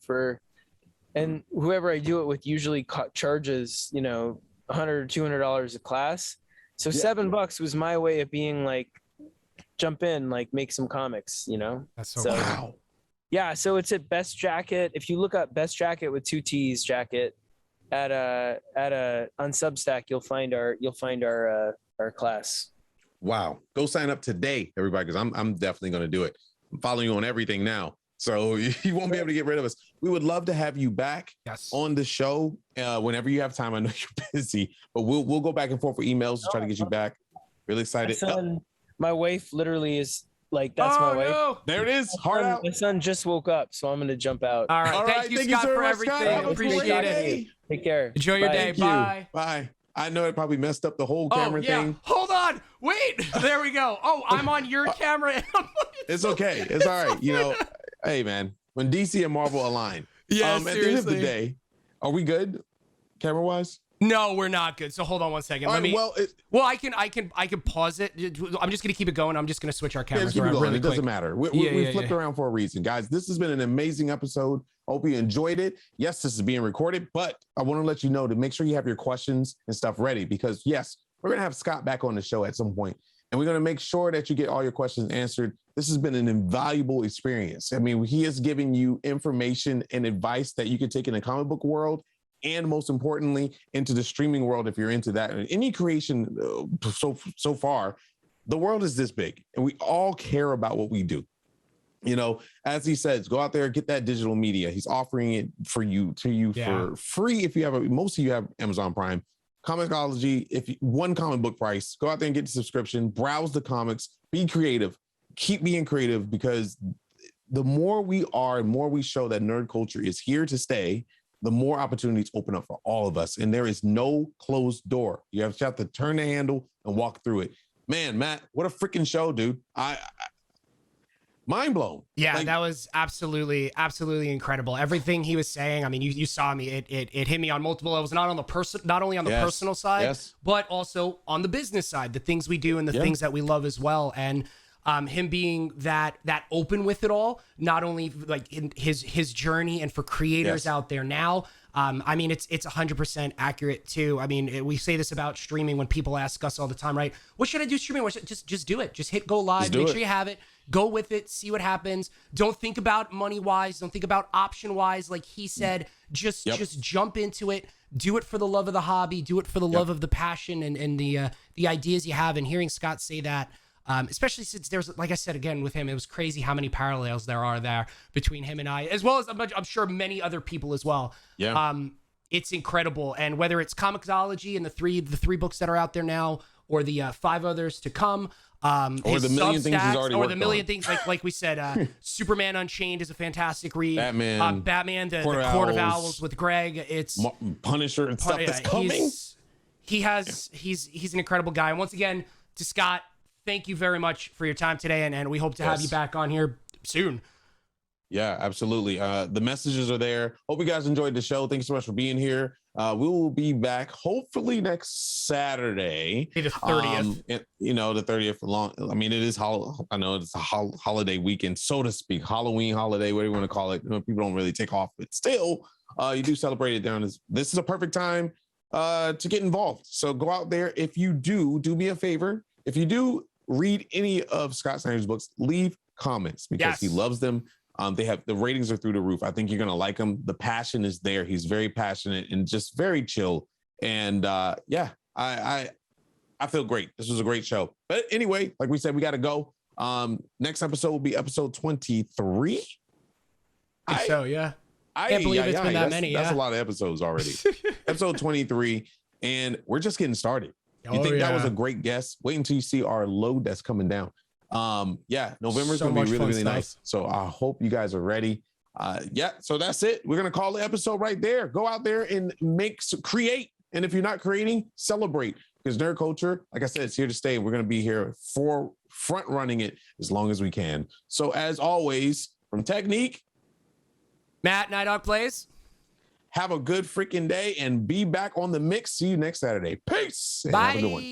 and whoever I do it with usually charges, $100 or $200 a class. So $7 was my way of being like, jump in, like make some comics, That's so, So- cool. Wow. Yeah. So it's at Best Jacket. If you look up Best Jacket with 2 T's jacket on Substack, you'll find our class. Wow. Go sign up today, everybody, because I'm definitely going to do it. I'm following you on everything now, so you won't be able to get rid of us. We would love to have you back Yes. on the show whenever you have time. I know you're busy, but we'll go back and forth for emails to try to get you back. Really excited. My wife literally is like, that's my wife. No. There it is. Heart out. My son just woke up, so I'm gonna jump out. All right. All Thank right, you, thank you Scott, so for much, everything. Scott. Have a Appreciate great it. day. Take care. Enjoy your Bye. day. Thank you. Bye. Bye. I know it probably messed up the whole Oh, camera yeah. thing. Hold on. Wait. There we go. Oh, I'm on your camera. And I'm on It's okay. It's all right. You know, hey man, when DC and Marvel align. Yeah, At the end of the seriously. day, are we good, camera wise? No, we're not good. So hold on one second. All Let right, me. well, I can pause it. I'm just gonna keep it going. I'm just gonna switch our yeah, cameras keep it around going. really It quick. doesn't matter. We Yeah, flipped yeah. around for a reason, guys. This has been an amazing episode. Hope you enjoyed it. Yes, this is being recorded, but I want to let you know to make sure you have your questions and stuff ready because yes, we're gonna have Scott back on the show at some point, and we're gonna make sure that you get all your questions answered. This has been an invaluable experience. I mean, he is giving you information and advice that you can take in the comic book world, and most importantly, into the streaming world if you're into that. And any creation so far, the world is this big, and we all care about what we do. You know, as he says, go out there, get that digital media. He's offering it for you for free. If you have most of you have Amazon Prime, Comixology, one comic book price, go out there and get the subscription, browse the comics, be creative, keep being creative, because the more we are and more we show that nerd culture is here to stay, the more opportunities open up for all of us. And there is no closed door. You have to turn the handle and walk through it. Man, Matt, what a freaking show, dude. I mind blown. Yeah, Like, that was absolutely incredible. Everything he was saying. I mean, you saw me. It hit me on multiple levels, not only on the Yes, personal side, yes. but also on the business side, the things we do and the things that we love as well. And him being that open with it all, not only like in his journey and for creators out there now. I mean, it's 100% accurate too. I mean, we say this about streaming when people ask us all the time, right? What should I do streaming? Just do it. Just hit go live. Make sure you have it. Go with it. See what happens. Don't think about money wise. Don't think about option wise. Like he said, just jump into it. Do it for the love of the hobby. Do it for the love of the passion and the ideas you have. And hearing Scott say that. Especially since there's, like I said, again, with him, it was crazy how many parallels there are there between him and I, as well as I'm sure many other people as well. Yeah. It's incredible. And whether it's Comixology and the three books that are out there now, or the 5 others to come, or the million things he's already or worked the million on. things like we said, Superman Unchained is a fantastic read. Batman, the Court of Owls with Greg. It's Punisher and stuff that's coming. He's an incredible guy. And once again, to Scott, thank you very much for your time today, and we hope to have you back on here soon. Yeah, absolutely. The messages are there. Hope you guys enjoyed the show. Thanks so much for being here. We will be back hopefully next Saturday. The 30th. The 30th long. I mean, it is I know it's a holiday weekend, so to speak. Halloween holiday, whatever you want to call it. People don't really take off, but still, you do celebrate it down. This is a perfect time to get involved. So go out there. If you do me a favor. If you do read any of Scott Snyder's books, leave comments because he loves them. They have the ratings are through the roof. I think you're gonna like them. The passion is there. He's very passionate and just very chill. And I feel great. This was a great show. But anyway, like we said, we got to go. Next episode will be episode 23. So yeah, I can't believe it's been that many. That's a lot of episodes already. Episode 23, and we're just getting started. You think that was a great guess? Wait until you see our load that's coming down. November's gonna be really nice. So I hope you guys are ready. So that's it. We're gonna call the episode right there. Go out there and create. And if you're not creating, celebrate. Because nerd culture, like I said, it's here to stay. We're gonna be here for front running it as long as we can. So as always, from Technique, Matt, Night Dog Plays. have a good freaking day and be back on the mix. See you next Saturday. Peace. And Bye. have a good one.